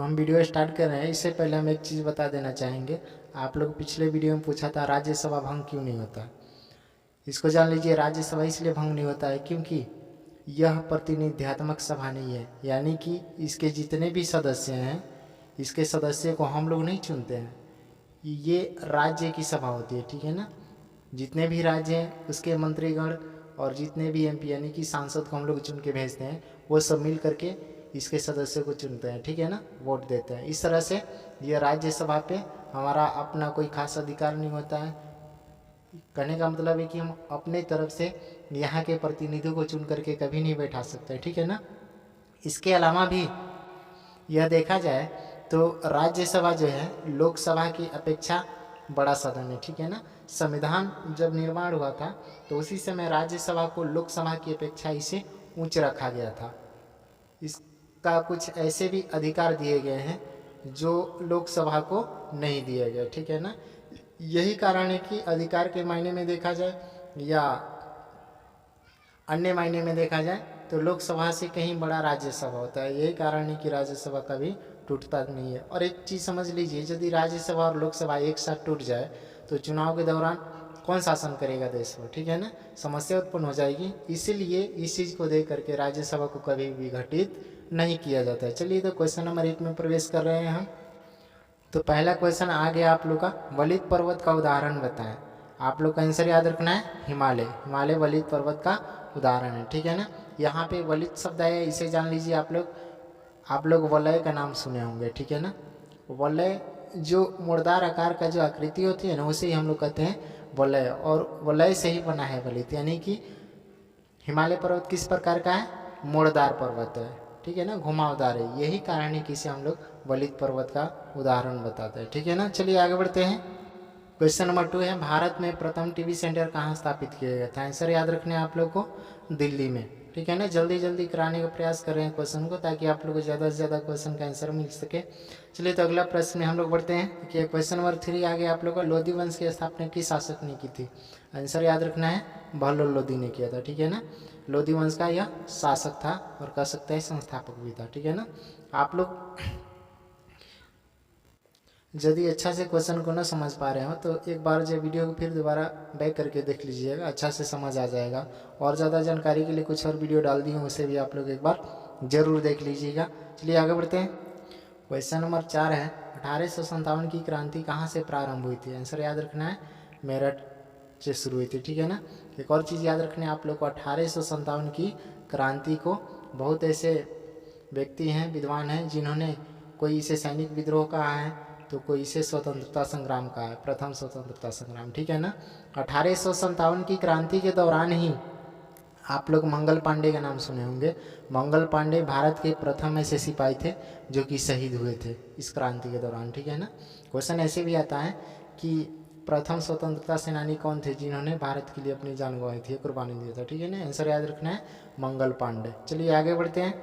हम video start कर रहे हैं, इससे पहले हम एक चीज़ बता देना चाहेंगे। आप लोग पिछले वीडियो में पूछा था राज्यसभा भंग क्यों नहीं होता। इसको जान लीजिए, राज्यसभा इसलिए भंग नहीं होता है क्योंकि यह प्रतिनिध्यात्मक सभा नहीं है, यानी कि इसके जितने भी सदस्य हैं, इसके सदस्य को हम लोग नहीं चुनते हैं, ये राज्य की सभा होती है, ठीक है ना। जितने भी राज्य हैं उसके मंत्रीगण और जितने भी एमपी यानी कि सांसद को हम लोग चुन के भेजते हैं, वो सब मिल करके इसके सदस्यों को चुनते हैं, ठीक है ना, वोट देते हैं। इस तरह से ये राज्यसभा पे हमारा अपना कोई खास अधिकार नहीं होता है। कहने का मतलब है कि हम अपने तरफ से यहाँ के प्रतिनिधियों को चुन करके कभी नहीं बैठा सकते, ठीक है ना। इसके अलावा भी यह देखा जाए तो राज्यसभा जो है लोकसभा की अपेक्षा बड़ा सदन है, ठीक है ना। संविधान जब निर्माण हुआ था तो उसी समय राज्यसभा को लोकसभा की अपेक्षा इसे ऊंच रखा गया था। इसका कुछ ऐसे भी अधिकार दिए गए हैं जो लोकसभा को नहीं दिए गए, ठीक है ना। यही कारण है कि अधिकार के मायने में देखा जाए या अन्य मायने में देखा जाए तो लोकसभा से कहीं बड़ा राज्यसभा होता है। यही कारण है कि राज्यसभा कभी टूटता नहीं है। और एक चीज़ समझ लीजिए, यदि राज्यसभा और लोकसभा एक साथ टूट जाए तो चुनाव के दौरान कौन शासन करेगा देश को, ठीक है ना, समस्या उत्पन्न हो जाएगी। इसीलिए इस चीज़ को देख करके राज्यसभा को कभी भी घटित नहीं किया जाता है। चलिए तो क्वेश्चन नंबर 1 में प्रवेश कर रहे हैं हम। तो पहला क्वेश्चन आ गया आप लोग का, वलित पर्वत का उदाहरण बताएं। आप लोग का आंसर याद रखना है हिमालय। हिमालय वलित पर्वत का उदाहरण है, ठीक है ना। यहाँ पे वलित शब्द है, इसे जान लीजिए आप लोग वलय का नाम सुने होंगे, ठीक है ना। वलय जो मुड़दार आकार का जो आकृति होती है ना, उसे ही हम लोग कहते हैं वलय, और वलय से ही बना है वलित। यानी कि हिमालय पर्वत किस प्रकार का है, मुड़दार पर्वत है, ठीक है ना, घुमावदार है। यही कारण है कि इसे हम लोग वलित पर्वत का उदाहरण बताते हैं, ठीक है ना। चलिए आगे बढ़ते हैं। क्वेश्चन नंबर 2 है, भारत में प्रथम टीवी सेंटर कहाँ स्थापित किया गया था। आंसर याद रखने हैं आप लोग को, दिल्ली में, ठीक है ना। जल्दी जल्दी कराने का प्रयास कर रहे हैं क्वेश्चन को, ताकि आप लोग को ज़्यादा से ज़्यादा क्वेश्चन का आंसर मिल सके। चलिए तो अगला प्रश्न में हम लोग बढ़ते हैं कि क्वेश्चन नंबर 3 आ गया आप लोग का, लोधी वंश की स्थापना किस शासक ने की थी। आंसर याद रखना है, बहलोल लोधी ने किया था, ठीक है ना। लोधी वंश का यह शासक था और कह सकते हैं संस्थापक भी था, ठीक है ना। आप लोग यदि अच्छा से क्वेश्चन को ना समझ पा रहे हो तो एक बार जो वीडियो को फिर दोबारा बैक करके देख लीजिएगा, अच्छा से समझ आ जाएगा। और ज़्यादा जानकारी के लिए कुछ और वीडियो डाल दी हूँ, उसे भी आप लोग एक बार जरूर देख लीजिएगा। चलिए आगे बढ़ते हैं। क्वेश्चन नंबर 4 है, 1857 की क्रांति कहाँ से प्रारंभ हुई थी। आंसर याद रखना है, मेरठ से शुरू हुई थी, ठीक है ना। एक और चीज़ याद रखना है आप लोग को, 1857 की क्रांति को बहुत ऐसे व्यक्ति हैं, विद्वान हैं, जिन्होंने कोई इसे सैनिक विद्रोह कहा है तो कोई इसे स्वतंत्रता संग्राम कहा है, प्रथम स्वतंत्रता संग्राम, ठीक है ना। 1857 की क्रांति के दौरान ही आप लोग मंगल पांडे का नाम सुने होंगे। मंगल पांडे भारत के प्रथम ऐसे सिपाही थे जो कि शहीद हुए थे इस क्रांति के दौरान, ठीक है ना। क्वेश्चन ऐसे भी आता है कि प्रथम स्वतंत्रता सेनानी कौन थे जिन्होंने भारत के लिए अपनी जान गंवाई थी, कुर्बानी दिया था, ठीक है ना। आंसर याद रखना है, मंगल पांडे। चलिए आगे बढ़ते हैं।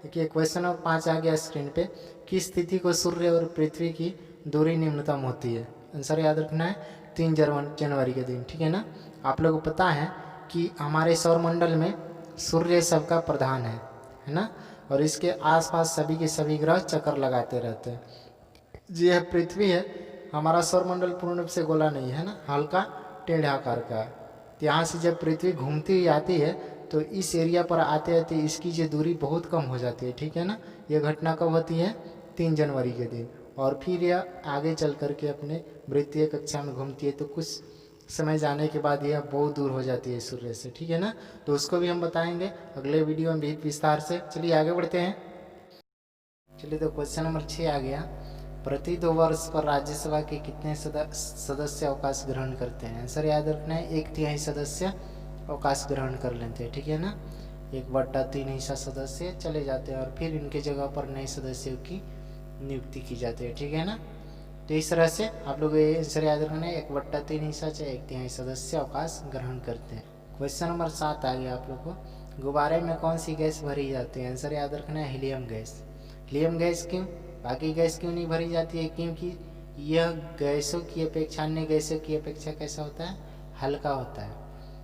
देखिए क्वेश्चन नंबर 5 आ गया स्क्रीन पे, किस स्थिति को सूर्य और पृथ्वी की दूरी न्यूनतम होती है। आंसर याद रखना है, 3 जनवरी के दिन, ठीक है ना। आप लोगों को पता है कि हमारे सौरमंडल में सूर्य सबका प्रधान है ना, और इसके आसपास सभी के सभी ग्रह चक्कर लगाते रहते हैं। जी है पृथ्वी है, हमारा सौरमंडल पूर्ण रूप से गोला नहीं है ना, हल्का टेढ़े आकार का है। तो यहाँ से जब पृथ्वी घूमती हुई आती है तो इस एरिया पर आते आते इसकी जो दूरी बहुत कम हो जाती है, ठीक है ना। यह घटना कब होती है, 3 जनवरी के दिन। और फिर यह आगे चल करके अपने वृत्तीय कक्षा में घूमती है, तो कुछ समय जाने के बाद यह बहुत दूर हो जाती है सूर्य से, ठीक है ना। तो उसको भी हम बताएंगे अगले वीडियो में भी विस्तार से। चलिए आगे बढ़ते हैं। चलिए तो क्वेश्चन नंबर 6 आ गया, प्रति 2 वर्ष पर राज्यसभा के कितने सदस्य अवकाश ग्रहण करते हैं। आंसर याद रखना है, 1/3 सदस्य अवकाश ग्रहण कर लेते हैं, ठीक है ना। 1/3 हिस्सा सदस्य चले जाते हैं और फिर इनके जगह पर नए सदस्यों की नियुक्ति की जाती है, ठीक है ना। तो इस तरह से आप लोग ये आंसर याद रखना है, 1/3 हिस्सा चाहे 1/3 सदस्य अवकाश ग्रहण करते हैं। क्वेश्चन नंबर 7 आ गया आप लोग को, गुब्बारे में कौन सी गैस भरी जाती है। आंसर याद रखना है, हीलियम गैस। हीलियम गैस क्यों, बाकी गैस क्यों नहीं भरी जाती है, क्योंकि यह गैसों की अपेक्षा, अन्य गैसों की अपेक्षा कैसा होता है, हल्का होता है।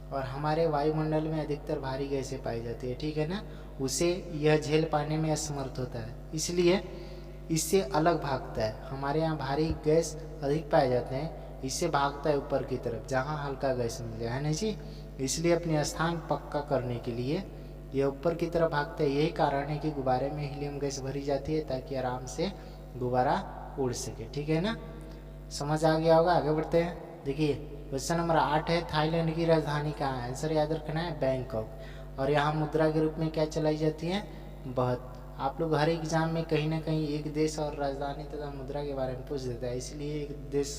और हमारे वायुमंडल में अधिकतर भारी गैसें पाई जाती है, ठीक है ना, उसे यह झेल पाने में असमर्थ होता है। इसलिए इससे अलग भागता है। हमारे यहाँ भारी गैस अधिक पाए जाते हैं, इससे भागता है ऊपर की तरफ जहाँ हल्का गैस मिल जाए, है ना जी। इसलिए अपने स्थान पक्का करने के लिए यह ऊपर की तरफ भागता है। यही कारण है कि गुब्बारे में हीलियम गैस भरी जाती है ताकि आराम से गुब्बारा उड़ सके, ठीक है ना। समझ आ गया होगा। आगे बढ़ते हैं। देखिए क्वेश्चन नंबर 8 है, थाईलैंड की राजधानी कहाँ है? आंसर याद रखना है बैंकॉक। और यहाँ मुद्रा के रूप में क्या चलाई जाती है? बहुत। आप लोग हर एग्जाम में कहीं ना कहीं एक देश और राजधानी तथा मुद्रा के बारे में पूछ देता है, इसलिए एक देश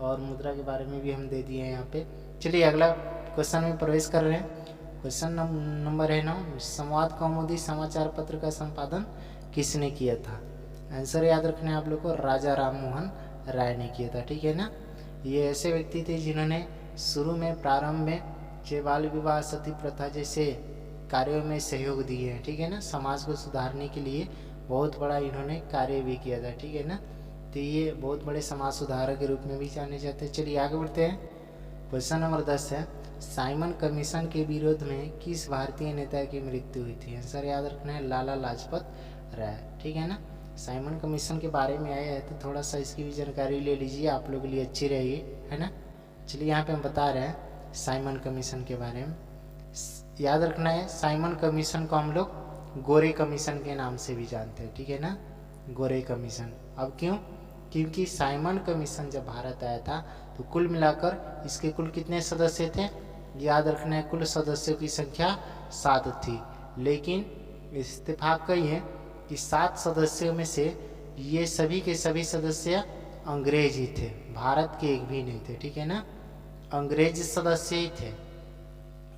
और मुद्रा के बारे में भी हम दे दिए हैं यहाँ पे। चलिए अगला क्वेश्चन में प्रवेश कर रहे हैं। क्वेश्चन नंबर है 9, संवाद कौमुदी समाचार पत्र का संपादन किसने किया था? आंसर याद रखना है आप लोग को, राजा राम मोहन राय ने किया था, ठीक है ना। ये ऐसे व्यक्ति थे जिन्होंने शुरू में प्रारंभ में जे बाल विवाह सती प्रथा जैसे कार्यों में सहयोग दिए हैं, ठीक है ना। समाज को सुधारने के लिए बहुत बड़ा इन्होंने कार्य भी किया था, ठीक है ना। तो ये बहुत बड़े समाज सुधारक के रूप में भी जाने जाते हैं। चलिए आगे बढ़ते हैं। क्वेश्चन नंबर 10 है, साइमन कमीशन के विरोध में किस भारतीय नेता की मृत्यु हुई थी? आंसर याद रखना है, लाला लाजपत राय, ठीक है ना। साइमन कमीशन के बारे में आया है तो थोड़ा सा इसकी भी जानकारी ले लीजिए, आप लोगों के लिए अच्छी रहेगी, है ना। चलिए यहाँ पे हम बता रहे हैं साइमन कमीशन के बारे में। याद रखना है, साइमन कमीशन को हम लोग गोरे कमीशन के नाम से भी जानते हैं, ठीक है ना, गोरे कमीशन। अब क्यों? क्योंकि साइमन कमीशन जब भारत आया था तो कुल मिलाकर इसके कुल कितने सदस्य थे? याद रखना है, कुल सदस्यों की संख्या 7 थी, लेकिन इत्तेफाक कही है कि 7 सदस्यों में से ये सभी के सभी सदस्य अंग्रेज ही थे, भारत के एक भी नहीं थे, ठीक है ना, अंग्रेज सदस्य ही थे।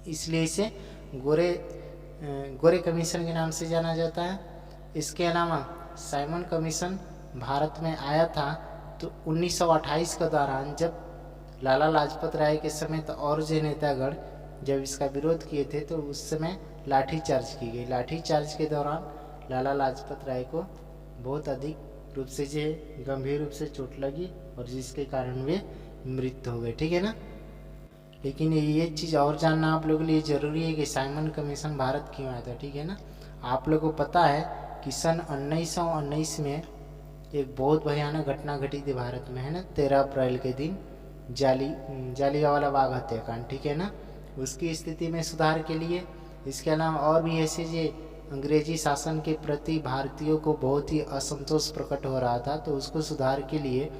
इसलिए इसे गोरे कमीशन के नाम से जाना जाता है। इसके अलावा साइमन कमीशन भारत में आया था तो 1928 के दौरान जब लाला लाजपत राय के समेत और जो नेतागण जब इसका विरोध किए थे तो उस समय लाठीचार्ज की गई। लाठीचार्ज के दौरान लाला लाजपत राय को बहुत अधिक रूप से जो गंभीर रूप से चोट लगी और जिसके कारण वे मृत्यु हो गए, ठीक है ना। लेकिन ये चीज़ और जानना आप लोगों के लिए ज़रूरी है कि साइमन कमीशन भारत क्यों आया था, ठीक है ना। आप लोगों को पता है कि सन 1919 में एक बहुत भयानक घटना घटी थी भारत में, है ना, 13 अप्रैल के दिन जालियांवाला बाग हत्याकांड, ठीक है ना। उसकी स्थिति में सुधार के लिए, इसके अलावा और भी ऐसे जो अंग्रेजी शासन के प्रति भारतीयों को बहुत ही असंतोष प्रकट हो रहा था, तो उसको सुधार के लिए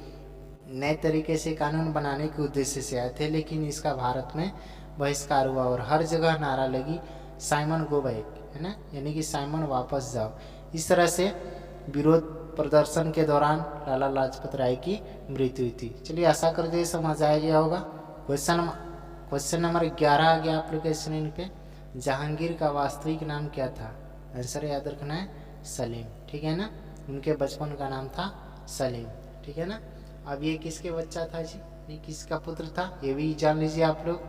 नए तरीके से कानून बनाने के उद्देश्य से आए थे, लेकिन इसका भारत में बहिष्कार हुआ और हर जगह नारा लगी साइमन गो बैक, है ना, यानी कि साइमन वापस जाओ। इस तरह से विरोध प्रदर्शन के दौरान लाला लाजपत राय की मृत्यु हुई थी। चलिए आशा करते हैं समझ आ गया होगा। क्वेश्चन नंबर 11 आ गया आप लोग के स्क्रीन पे। जहांगीर का वास्तविक नाम क्या था? आंसर याद रखना है, सलीम, ठीक है ना। उनके बचपन का नाम था सलीम, ठीक है ना। अब ये किसके बच्चा था जी? ये किसका पुत्र था? ये भी जान लीजिए आप लोग।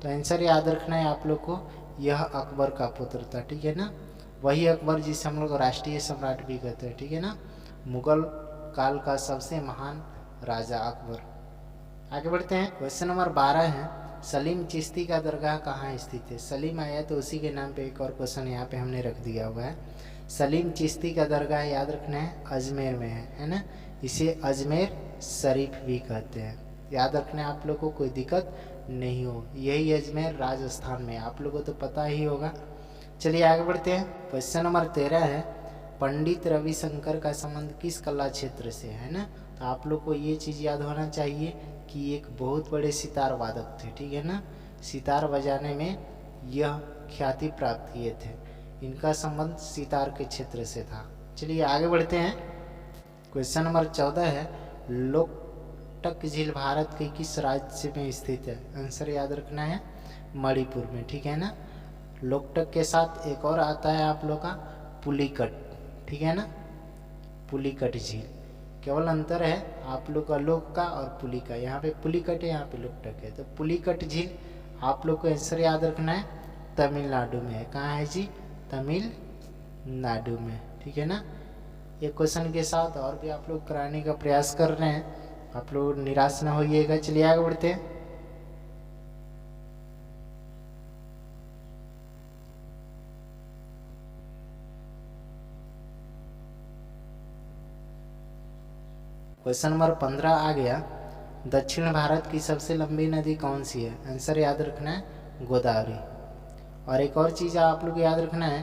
तो आंसर याद रखना है आप लोग को, यह अकबर का पुत्र था, ठीक है ना। वही अकबर जिसे हम लोग राष्ट्रीय सम्राट भी कहते हैं, ठीक है ना, मुगल काल का सबसे महान राजा अकबर। आगे बढ़ते हैं। क्वेश्चन नंबर 12 है, सलीम चिश्ती का दरगाह कहाँ स्थित है? सलीम आया तो उसी के नाम पे एक और क्वेश्चन यहाँ पे हमने रख दिया हुआ है। सलीम चिश्ती का दरगाह याद रखना है, अजमेर में है ना। इसे अजमेर शरीफ भी कहते हैं, याद रखना है आप लोग को, कोई दिक्कत नहीं हो। यही अजमेर राजस्थान में, आप लोगों को तो पता ही होगा। चलिए आगे बढ़ते हैं। क्वेश्चन नंबर 13 है, पंडित रविशंकर का संबंध किस कला क्षेत्र से है ना। तो आप लोग को ये चीज़ याद होना चाहिए कि एक बहुत बड़े सितार वादक थे, ठीक है ना। सितार बजाने में यह ख्याति प्राप्त किए थे। इनका संबंध सितार के क्षेत्र से था। चलिए आगे बढ़ते हैं। क्वेश्चन नंबर 14 है, लोकटक झील भारत के किस राज्य में स्थित है? आंसर याद रखना है, मणिपुर में, ठीक है ना। लोकटक के साथ एक और आता है आप लोग का पुलिकट, ठीक है ना, पुलिकट झील। केवल अंतर है आप लोग का लोक का और पुली का, यहाँ पे पुलिकट है, यहाँ पे लोकटक है। तो पुलिकट झील आप लोग को आंसर याद रखना है, तमिलनाडु में है। कहाँ है जी? तमिलनाडु में, ठीक है ना। एक क्वेश्चन के साथ और भी आप लोग कराने का प्रयास कर रहे हैं, आप लोग निराश ना होइएगा। चलिए आगे बढ़ते हैं। क्वेश्चन नंबर 15 आ गया, दक्षिण भारत की सबसे लंबी नदी कौन सी है? आंसर याद रखना है गोदावरी। और एक और चीज़ आप लोग याद रखना है,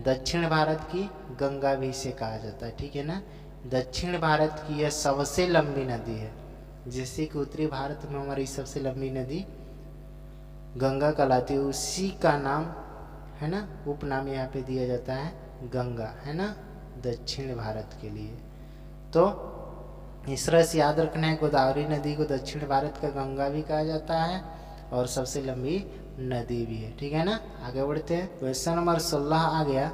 दक्षिण भारत की गंगा भी इसे कहा जाता है, ठीक है ना। दक्षिण भारत की यह सबसे लंबी नदी है, जैसे कि उत्तरी भारत में हमारी सबसे लंबी नदी गंगा कहलाती है, उसी का नाम है ना, उपनाम यहाँ पे दिया जाता है गंगा, है ना, दक्षिण भारत के लिए। तो इस तरह से याद रखना है, गोदावरी नदी को दक्षिण भारत का गंगा भी कहा जाता है और सबसे लंबी नदी भी है, ठीक है ना। आगे बढ़ते हैं। क्वेश्चन नंबर 16 आ गया,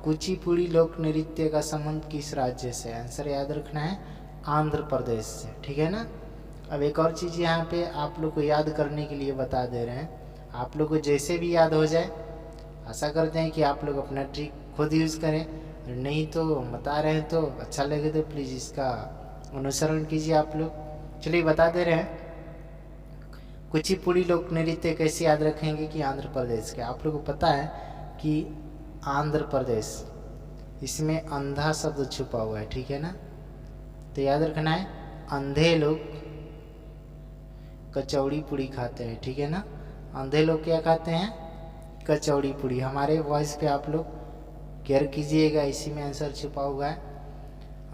कुचिपुड़ी लोक नृत्य का संबंध किस राज्य से? आंसर याद रखना है आंध्र प्रदेश से, ठीक है ना। अब एक और चीज़ यहाँ पे आप लोग को याद करने के लिए बता दे रहे हैं, आप लोग को जैसे भी याद हो जाए, आशा करते हैं कि आप लोग अपना ट्रिक खुद यूज़ करें, नहीं तो बता रहे हैं तो अच्छा लगे तो प्लीज़ इसका अनुसरण कीजिए आप लोग। चलिए बता दे रहे हैं, कुचिपुड़ी लोक नृत्य कैसे याद रखेंगे कि आंध्र प्रदेश के। आप लोग को पता है कि आंध्र प्रदेश, इसमें अंधा शब्द छुपा हुआ है, ठीक है ना। तो याद रखना है, अंधे लोग कचौड़ी पूड़ी खाते हैं, ठीक है ना। अंधे लोग क्या खाते हैं? कचौड़ी पूड़ी। हमारे वॉइस पे आप लोग केयर कीजिएगा, इसी में आंसर छुपा हुआ है,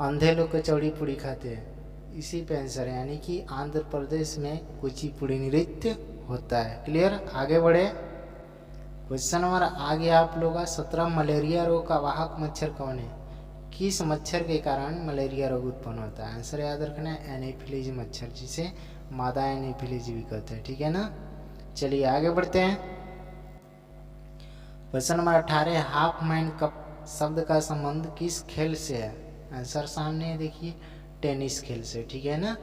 अंधे लोग कचौड़ी पूड़ी खाते हैं, इसी पे आंसर है, यानी कि आंध्र प्रदेश में कुचिपुड़ी नृत्य होता है। क्लियर? आगे बढ़े। क्वेश्चन नंबर आ गया आप लोग का 17, मलेरिया रोग का वाहक मच्छर कौन है? किस मच्छर के कारण मलेरिया रोग उत्पन्न होता है? आंसर याद रखना है एनोफिलीज मच्छर, जिसे मादा एनोफिलीज भी कहते हैं, ठीक है ना। चलिए आगे बढ़ते हैं। Question number 18, half man cup शब्द का संबंध किस खेल से है? आंसर सामने देखिए, टेनिस खेल से, ठीक है ना।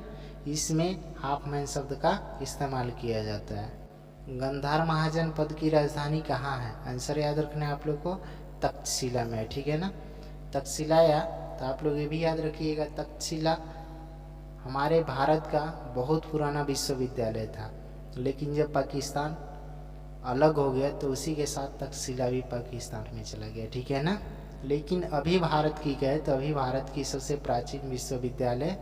इसमें हाफ मैन शब्द का इस्तेमाल किया जाता है। गंधार महाजनपद की राजधानी कहाँ है? आंसर याद रखना है आप लोग को तक्षशिला में, ठीक है ना। तक्षशिला, या तो आप लोग ये भी याद रखिएगा, तक्षशिला हमारे भारत का बहुत पुराना विश्वविद्यालय था, लेकिन जब पाकिस्तान अलग हो गया तो उसी के साथ तक्षशिला भी पाकिस्तान में चला गया, ठीक है ना। लेकिन अभी भारत की कहे तो अभी भारत की सबसे प्राचीन विश्वविद्यालय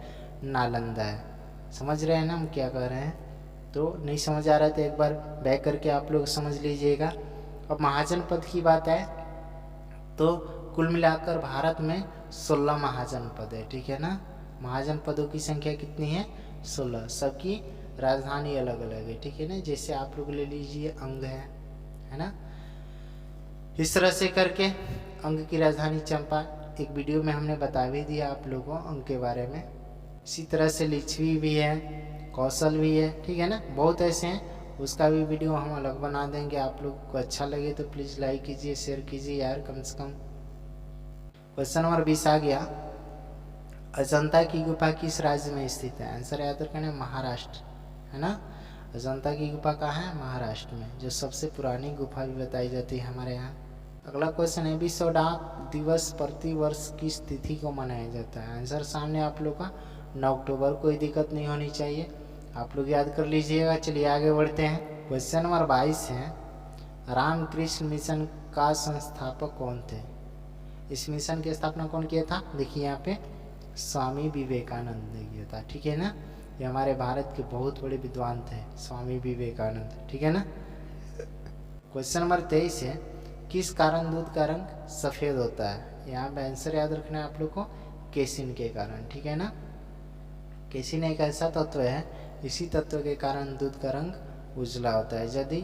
नालंदा है। समझ रहे हैं ना हम क्या कह रहे हैं? तो नहीं समझ आ रहा है तो एक बार बैक करके आप लोग समझ लीजिएगा। अब महाजनपद की बात है तो कुल मिलाकर भारत में 16 महाजनपद है, ठीक है ना। महाजनपदों की संख्या कितनी है? 16। सबकी राजधानी अलग अलग है, ठीक है ना। जैसे आप लोग ले लीजिए अंग है ना, इस तरह से करके अंग की राजधानी चंपा, एक वीडियो में हमने बता भी दिया आप लोगों को अंग के बारे में। इसी तरह से लिच्छवी भी है, कौशल भी है, ठीक है ना। बहुत ऐसे हैं, उसका भी वीडियो हम अलग बना देंगे। आप लोग को अच्छा लगे तो प्लीज़ लाइक कीजिए, शेयर कीजिए यार कम से कम। क्वेश्चन नंबर 20 आ गया, अजंता की गुफा किस राज्य में स्थित है? आंसर याद रखना है महाराष्ट्र, है ना। अजंता की गुफा कहाँ है? महाराष्ट्र में, जो सबसे पुरानी गुफा भी बताई जाती है हमारे यहाँ। अगला क्वेश्चन है, विश्व डाक दिवस प्रति वर्ष किस तिथि को मनाया जाता है? आंसर सामने आप लोग का 9 अक्टूबर, कोई दिक्कत नहीं होनी चाहिए, आप लोग याद कर लीजिएगा। चलिए आगे बढ़ते हैं। क्वेश्चन नंबर 22 है, रामकृष्ण मिशन का संस्थापक कौन थे? इस मिशन की स्थापना कौन किया था? देखिए यहाँ पे स्वामी विवेकानंद ने किया था, ठीक है ना। ये हमारे भारत के बहुत बड़े विद्वान थे स्वामी विवेकानंद, ठीक है ना। क्वेश्चन नंबर 23 है, किस कारण दूध का रंग सफ़ेद होता है? यहाँ पे आंसर याद रखना है आप लोग को केसिन के कारण, ठीक है ना। केसिन एक ऐसा तत्व है, इसी तत्व के कारण दूध का रंग उजला होता है। यदि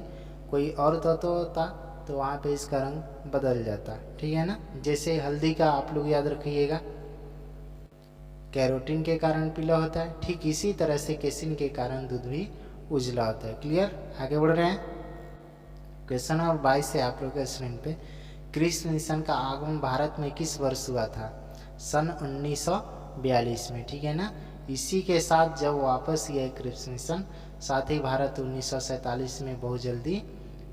कोई और तत्व होता तो वहाँ पे इसका रंग बदल जाता, ठीक है ना। जैसे हल्दी का आप लोग याद रखिएगा कैरोटीन के कारण पीला होता है, ठीक इसी तरह से केसिन के कारण दूध भी उजला होता है। क्लियर? आगे बढ़ रहे हैं। क्वेश्चन नंबर 22 से आप लोग के स्क्रीन पे, कृष्ण मिशन का आगमन भारत में किस वर्ष हुआ था? सन 1942 में, ठीक है ना। इसी के साथ जब वापस गया कृष्ण मिशन, साथ ही भारत 1947 में बहुत जल्दी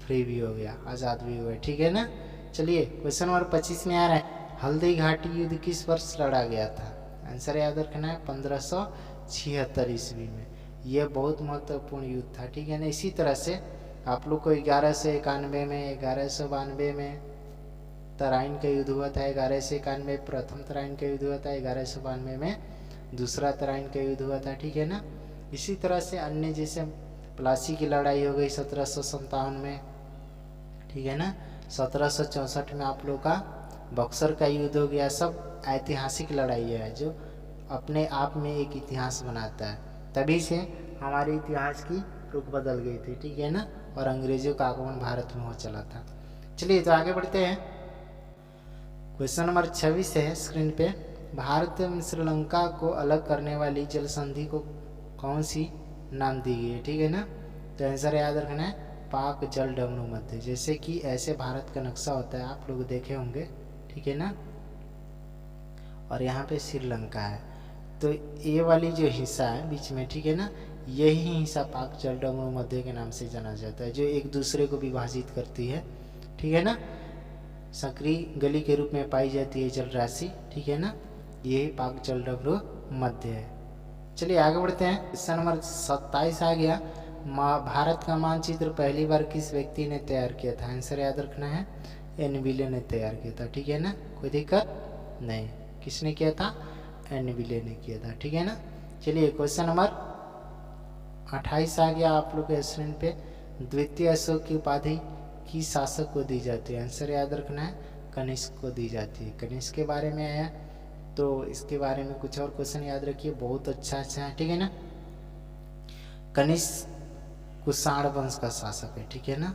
फ्री भी हो गया, आज़ाद भी हुआ, ठीक है ना। चलिए क्वेश्चन नंबर 25 में आ रहा है, हल्दी घाटी युद्ध किस वर्ष लड़ा गया था? आंसर याद रखना है 1576 ईस्वी में। यह बहुत महत्वपूर्ण युद्ध था, ठीक है ना। इसी तरह से आप लोग को 1191 में, 1192 में तराइन का युद्ध हुआ था, 1191 प्रथम तराइन का युद्ध हुआ था, 1192 में दूसरा तराइन का युद्ध हुआ था, ठीक है ना। इसी तरह से अन्य जैसे प्लासी की लड़ाई हो गई 1757 में, ठीक है ना। 1764 में आप लोग का बक्सर का युद्ध हो गया। सब ऐतिहासिक लड़ाई है जो अपने आप में एक इतिहास बनाता है। तभी से हमारे इतिहास की रुख बदल गई थी, ठीक है ना, और अंग्रेजों का आगमन भारत में हो चला था। चलिए तो आगे बढ़ते हैं। क्वेश्चन नंबर 26 है स्क्रीन पे। भारत एवं श्रीलंका को अलग करने वाली जल संधि को कौन सी नाम दी गई है, ठीक है ना। तो आंसर याद रखना है पाक जल डमरू मध्य। जैसे कि ऐसे भारत का नक्शा होता है, आप लोग देखे होंगे, ठीक है ना, और यहाँ पे श्रीलंका है। तो ये वाली जो हिस्सा है बीच में, ठीक है ना, यही हिस्सा पाक जल डमरू मध्य के नाम से जाना जाता है, जो एक दूसरे को विभाजित करती है, ठीक है ना। सक्रिय गली के रूप में पाई जाती है जल राशि, ठीक है ना, यही पाक जल डमरू मध्य है। चलिए आगे बढ़ते हैं। क्वेश्चन नंबर 27 आ गया। भारत का मानचित्र पहली बार किस व्यक्ति ने तैयार किया था। आंसर याद रखना है एनविले ने तैयार किया था, ठीक है ना, कोई दिक्कत नहीं। किसने किया था, एनविले ने किया था, ठीक है ना। चलिए क्वेश्चन नंबर 28 आ गया आप लोग के स्क्रीन पे। द्वितीय अशोक की उपाधि किस शासक को दी जाती है। आंसर याद रखना है कनिष्क को दी जाती है। कनिष्क के बारे में आया तो इसके बारे में कुछ और क्वेश्चन याद रखिए, बहुत अच्छा है, ठीक है ना। कनिष्क कुषाण वंश का शासक है, ठीक है ना।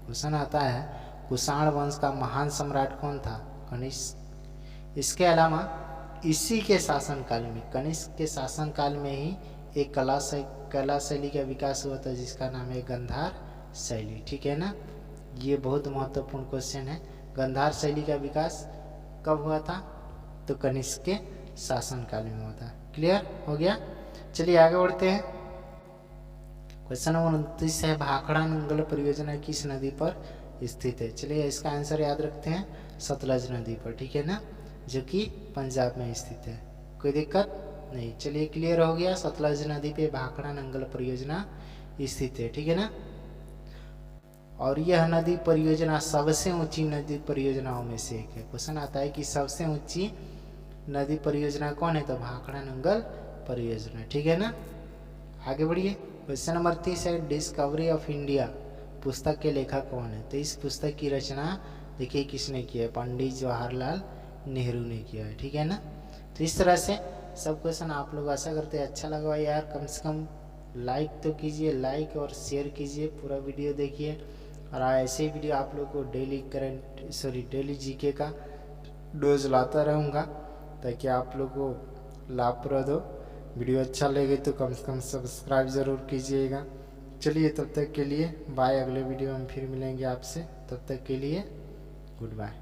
क्वेश्चन आता है कुषाण वंश का महान सम्राट कौन था, कनिष्क। इसके अलावा इसी के शासनकाल में, कनिष्क के शासनकाल में ही एक कला शैली का विकास हुआ था जिसका नाम है गांधार शैली, ठीक है ना। ये बहुत महत्वपूर्ण क्वेश्चन है। गांधार शैली का विकास कब हुआ था, तो कनिष्क के शासनकाल में हुआ था। क्लियर हो गया। चलिए आगे बढ़ते हैं। क्वेश्चन नंबर 29 है भाखड़ा नंगल परियोजना किस नदी पर स्थित है। चलिए इसका आंसर याद रखते हैं सतलज नदी पर, ठीक है ना, जो कि पंजाब में स्थित है। कोई दिक्कत नहीं। चलिए क्लियर हो गया। सतलज नदी पे भाखड़ा नंगल परियोजना स्थित है, ठीक है ना। और यह नदी परियोजना सबसे ऊंची नदी परियोजनाओं में से एक है। क्वेश्चन आता है कि सबसे ऊंची नदी परियोजना कौन है, तो भाखड़ा नंगल परियोजना, ठीक है ना। आगे बढ़िए। क्वेश्चन नंबर 30 है डिस्कवरी ऑफ इंडिया पुस्तक के लेखक कौन है। तो इस पुस्तक की रचना देखिए किसने की है, पंडित जवाहरलाल नेहरू ने किया है, ठीक है ना। तो इस तरह से सब क्वेश्चन आप लोग आशा करते हैं अच्छा लगा यार। कम से कम लाइक तो कीजिए, लाइक और शेयर कीजिए, पूरा वीडियो देखिए। और ऐसे ही वीडियो आप लोग को डेली जीके का डोज लाता रहूँगा ताकि आप लोग को लाभप्रद हो। वीडियो अच्छा लगे तो कम से कम सब्सक्राइब ज़रूर कीजिएगा। चलिए तब तक के लिए बाय। अगले वीडियो में फिर मिलेंगे आपसे, तब तक के लिए गुड बाय।